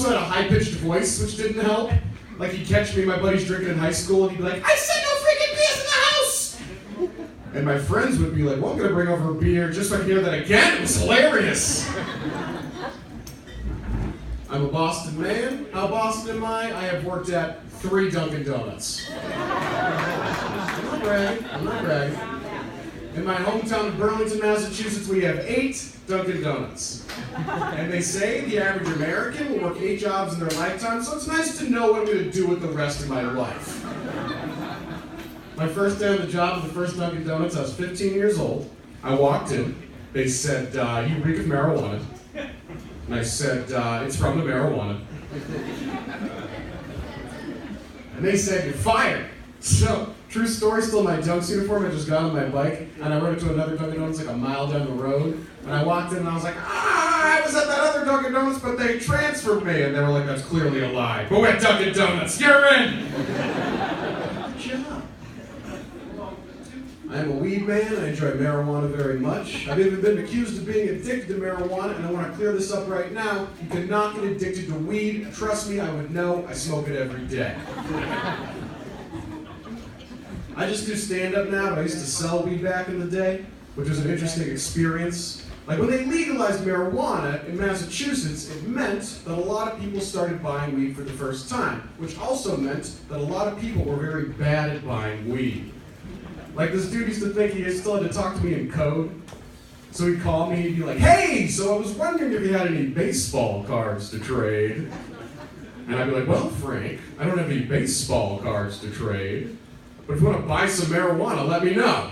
also had a high-pitched voice, which didn't help. Like, he'd catch me and my buddies drinking in high school, and he'd be like, I said no freaking beers in the house! And my friends would be like, well, I'm gonna bring over a beer just so I can hear that again. It was hilarious. I'm a Boston man. How Boston am I? I have worked at 3 Dunkin' Donuts. I'm not bragging. In my hometown of Burlington, Massachusetts, we have 8 Dunkin' Donuts. And they say the average American will work 8 jobs in their lifetime, so it's nice to know what I'm going to do with the rest of my life. My first day on the job at the first Dunkin' Donuts, I was 15 years old. I walked in. They said, you reek of marijuana. And I said, it's from the marijuana. And they said, you're fired. So, true story, still in my Dunks uniform, I just got on my bike, and I rode it to another Dunkin' Donuts like a mile down the road. And I walked in and I was like, I was at that other Dunkin' Donuts, but they transferred me. And they were like, that's clearly a lie. But we're at Dunkin' Donuts, you're in! Good job. I'm a weed man, I enjoy marijuana very much. I've even been accused of being addicted to marijuana, and I want to clear this up right now. You cannot get addicted to weed. Trust me, I would know. I smoke it every day. I just do stand-up now, but I used to sell weed back in the day, which was an interesting experience. Like, when they legalized marijuana in Massachusetts, it meant that a lot of people started buying weed for the first time, which also meant that a lot of people were very bad at buying weed. Like, this dude used to think he still had to talk to me in code. So he'd call me, he'd be like, hey, so I was wondering if you had any baseball cards to trade. And I'd be like, well, Frank, I don't have any baseball cards to trade. But if you want to buy some marijuana, let me know.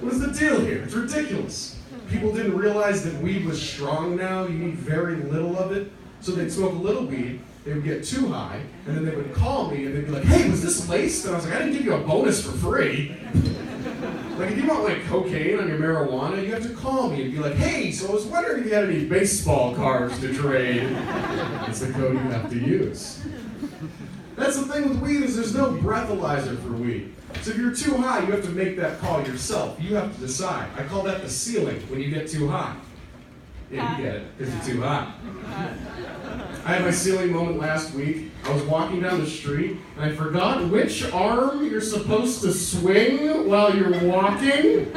What is the deal here? It's ridiculous. People didn't realize that weed was strong now. You need very little of it. So they'd smoke a little weed, they would get too high, and then they would call me and they'd be like, hey, was this laced? And I was like, I didn't give you a bonus for free. Like, if you want like cocaine on your marijuana, you have to call me and be like, hey, so I was wondering if you had any baseball cards to trade. That's the code you have to use. That's the thing with weed is there's no breathalyzer for weed. So if you're too high, you have to make that call yourself. You have to decide. I call that the ceiling when you get too high. Yeah, you get it, because you're too high. I had my ceiling moment last week. I was walking down the street, and I forgot which arm you're supposed to swing while you're walking.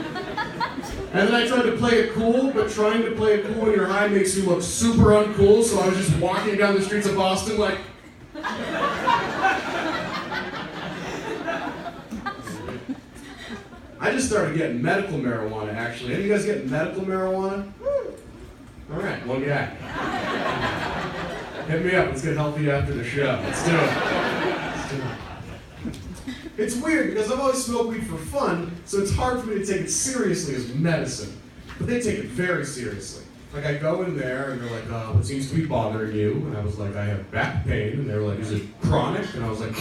And then I tried to play it cool, but trying to play it cool when you're high makes you look super uncool, so I was just walking down the streets of Boston like... I just started getting medical marijuana, actually. Any of you guys getting medical marijuana? All right, one guy. Hit me up. Let's get healthy after the show. Let's do it. It's weird because I've always smoked weed for fun, so it's hard for me to take it seriously as medicine. But they take it very seriously. Like, I go in there and they're like, what seems to be bothering you? And I was like, I have back pain. And they were like, is it chronic? And I was like,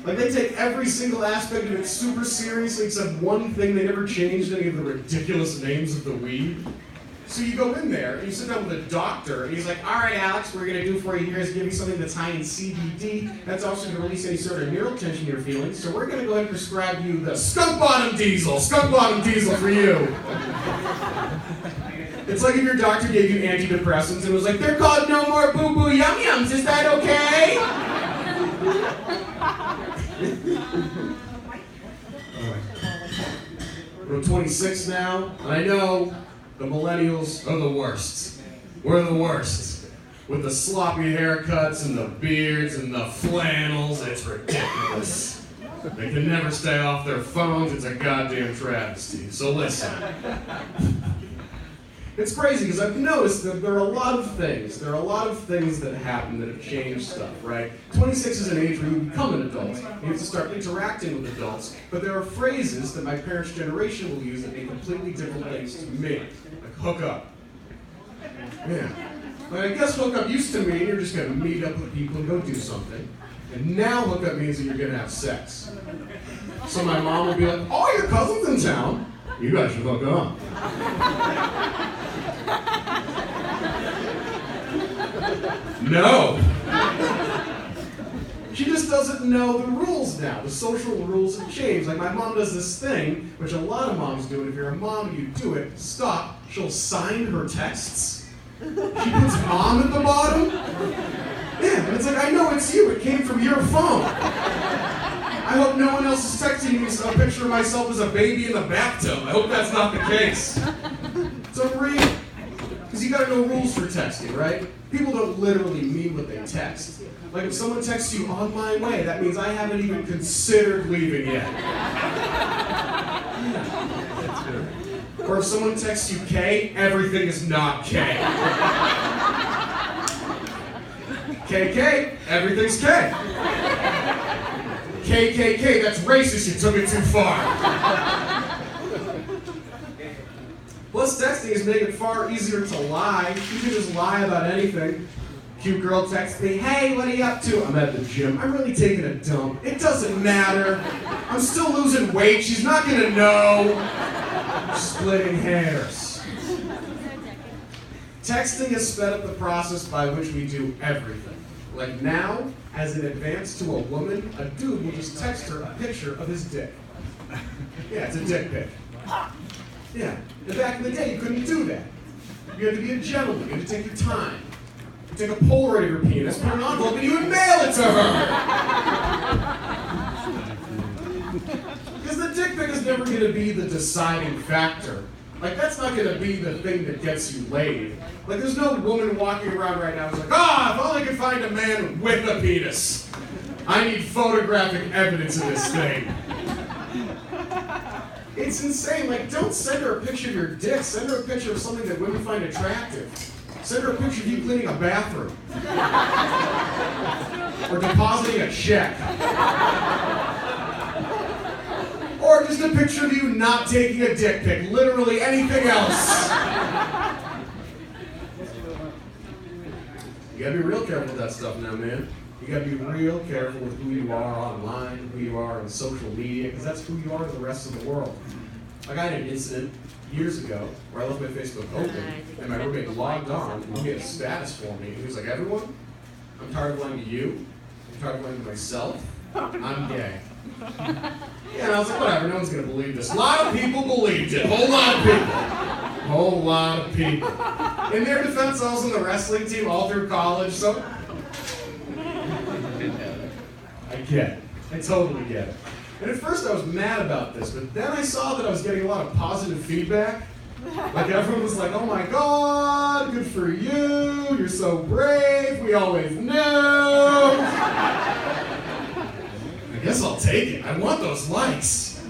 like, they take every single aspect of it super seriously, except one thing, they never changed any of the ridiculous names of the weed. So you go in there, and you sit down with a doctor, and he's like, all right, Alex, what we're going to do for you here is give you something that's high in CBD. That's also going to release any sort of neural tension you're feeling. So we're going to go ahead and prescribe you the Skunk Bottom Diesel. Skunk Bottom Diesel for you. It's like if your doctor gave you antidepressants and was like, they're called No More Boo Boo Yum Yums. Is that okay? We're 26 now, and I know the millennials are the worst. We're the worst. With the sloppy haircuts and the beards and the flannels, it's ridiculous. They can never stay off their phones, it's a goddamn travesty. So listen. It's crazy because I've noticed that there are a lot of things that happen that have changed stuff, right? 26 is an age where you become an adult. You have to start interacting with adults. But there are phrases that my parents' generation will use that mean completely different things to me. Like hook up. Yeah. Like, I guess hook up used to mean you're just going to meet up with people and go do something. And now hook up means that you're going to have sex. So my mom will be like, oh, your cousin's in town. You guys should hook up. No. She just doesn't know the rules now. The social rules have changed. Like, my mom does this thing, which a lot of moms do, and if you're a mom and you do it, stop. She'll sign her texts. She puts mom at the bottom? Yeah, and it's like, I know it's you. It came from your phone. I hope no one else is texting me a picture of myself as a baby in the bathtub. I hope that's not the case. So read, because you gotta know rules for texting, right? People don't literally mean what they text. Like if someone texts you on my way, that means I haven't even considered leaving yet. Or if someone texts you K, everything is not K. KK, everything's K. KKK, that's racist, you took it too far. Plus, texting is making it far easier to lie. You can just lie about anything. Cute girl texts me, hey, what are you up to? I'm at the gym. I'm really taking a dump. It doesn't matter. I'm still losing weight. She's not gonna know. Splitting hairs. Texting has sped up the process by which we do everything. Like now, as an advance to a woman, a dude will just text her a picture of his dick. Yeah, it's a dick pic. Yeah. And back in the day, you couldn't do that. You had to be a gentleman. You had to take your time. You take a Polaroid of your penis, put an envelope, and you would mail it to her. Because the dick pic is never going to be the deciding factor. Like, that's not going to be the thing that gets you laid. Like, there's no woman walking around right now who's like, if only I could find a man with a penis. I need photographic evidence of this thing. It's insane. Like, don't send her a picture of your dick. Send her a picture of something that women find attractive. Send her a picture of you cleaning a bathroom. Or depositing a check. Or just a picture of you not taking a dick pic. Literally anything else. You gotta be real careful with that stuff now, man. You gotta be real careful with who you are online, who you are on social media, because that's who you are to the rest of the world. Like I had an incident years ago where I left my Facebook open and my roommate logged on and he had a status for me. And he was like, everyone, I'm tired of lying to you. I'm tired of lying to myself. I'm gay. Yeah, and I was like, whatever, no one's gonna believe this. A lot of people believed it. Whole lot of people. Whole lot of people. In their defense, I was on the wrestling team all through college, so I get it. I totally get it. And at first I was mad about this, but then I saw that I was getting a lot of positive feedback. Like everyone was like, oh my God, good for you, you're so brave, we always knew. I guess I'll take it. I want those likes.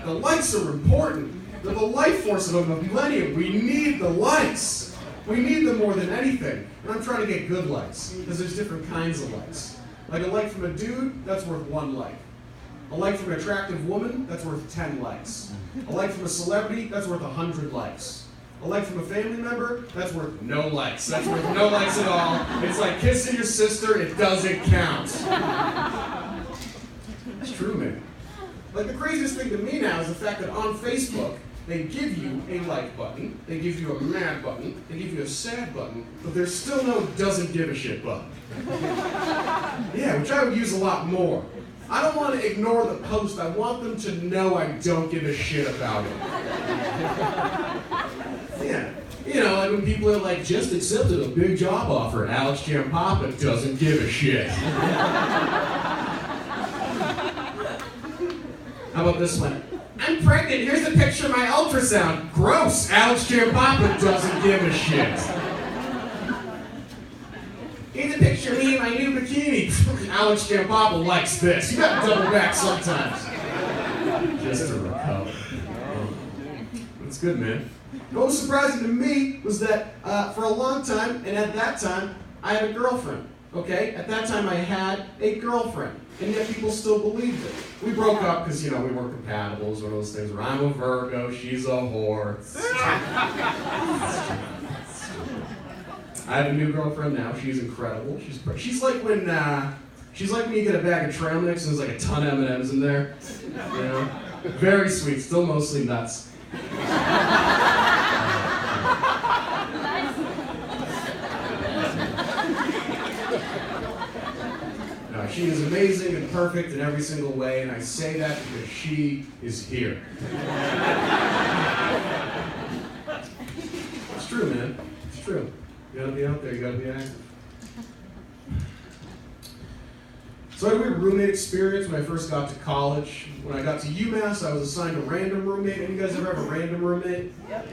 The likes are important. They're the life force of a millennium. We need the likes. We need them more than anything. And I'm trying to get good likes, because there's different kinds of likes. Like a like from a dude, that's worth 1 like. A like from an attractive woman, that's worth 10 likes. A like from a celebrity, that's worth 100 likes. A like from a family member, that's worth no likes. That's worth no likes at all. It's like kissing your sister, it doesn't count. It's true, man. Like the craziest thing to me now is the fact that on Facebook, they give you a like button, they give you a mad button, they give you a sad button, but there's still no doesn't give a shit button. Yeah, which I would use a lot more. I don't want to ignore the post, I want them to know I don't give a shit about it. Yeah. You know, like when people are like, just accepted a big job offer, Alex Giampapa doesn't give a shit. How about this one? I'm pregnant, here's a picture of my ultrasound. Gross, Alex Giampapa doesn't give a shit. Here's a picture of me in my new bikini. Alex Giampapa likes this. You gotta double back sometimes. Just to recover. That's good, man. What was surprising to me was that for a long time, and at that time, I had a girlfriend. Okay? At that time, I had a girlfriend. And yet people still believed it. We broke up because, you know, we weren't compatible. It was one of those things where I'm a Virgo, she's a whore. I have a new girlfriend now. She's incredible. She's like when you get a bag of trail mix and there's like a ton of M&Ms in there. You know? Very sweet, still mostly nuts. No, she is amazing and perfect in every single way, and I say that because she is here. It's true, man. It's true. You gotta be out there, you gotta be active. So I had a weird roommate experience when I first got to college. When I got to UMass, I was assigned a random roommate. Any of you guys ever have a random roommate? Yep.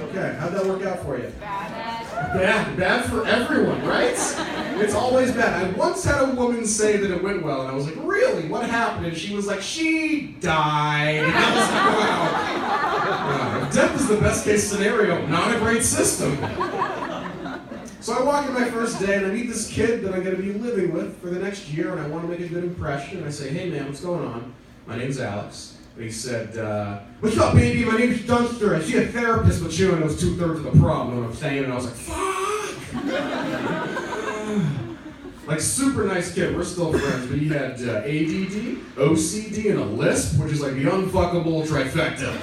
Okay, how'd that work out for you? Bad. Bad for everyone, right? It's always bad. I once had a woman say that it went well, and I was like, really? What happened? And she was like, she died. And I was like, wow. Death is the best case scenario, not a great system. So I walk in my first day and I meet this kid that I'm going to be living with for the next year, and I want to make a good impression. And I say, hey man, what's going on? My name's Alex. And he said, what's up baby? My name's Dunster. I see a therapist with you, and it was 2/3 of the problem, you know what I'm saying? And I was like, fuck! Like, super nice kid. We're still friends, but he had ADD, OCD, and a lisp, which is like the unfuckable trifecta.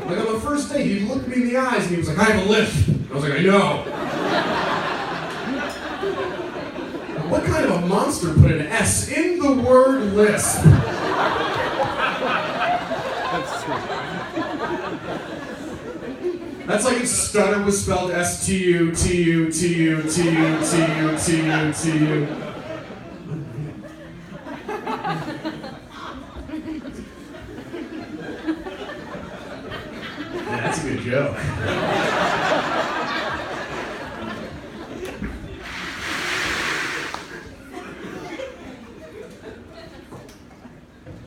Like on the first day, he looked me in the eyes and he was like, I have a lisp. I was like, I know. What kind of a monster put an S in the word lisp? That's like if stutter was spelled S-T-U-T-U-T-U-T-U-T-U-T-U-T-U. That's a good joke.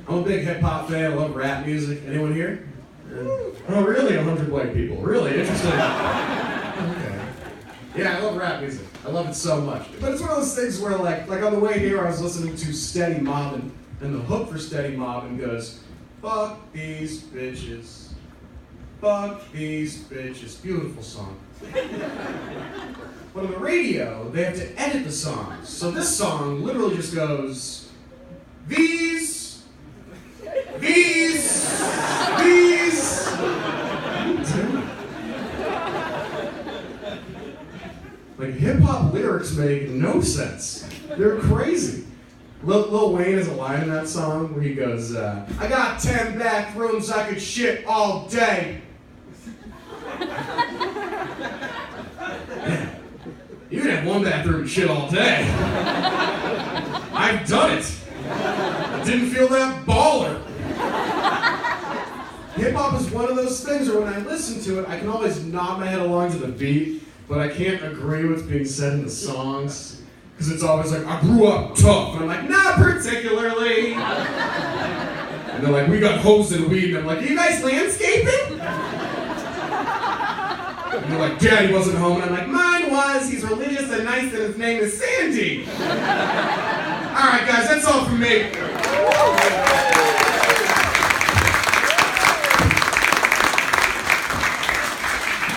I'm a big hip-hop fan. I love rap music. Anyone here? Oh, really? 100 white people. Really? Interesting. Okay. Yeah, I love rap music. I love it so much. But it's one of those things where, like on the way here, I was listening to Steady Mobbin', and the hook for Steady Mobbin' goes, fuck these bitches. Fuck these bitches. Beautiful song. But on the radio, they have to edit the songs. So this song literally just goes, these. Like, hip-hop lyrics make no sense. They're crazy. Lil Wayne has a line in that song where he goes, I got 10 bathrooms I could shit all day. Man, you can have one bathroom and shit all day. I've done it. I didn't feel that baller. Hip-hop is one of those things where when I listen to it, I can always nod my head along to the beat, but I can't agree with what's being said in the songs. Because it's always like, I grew up tough. And I'm like, not particularly. And they're like, we got hoes and weed. And I'm like, are you guys landscaping? And they're like, Daddy wasn't home. And I'm like, mine was. He's religious and nice and his name is Sandy. All right, guys, that's all from me.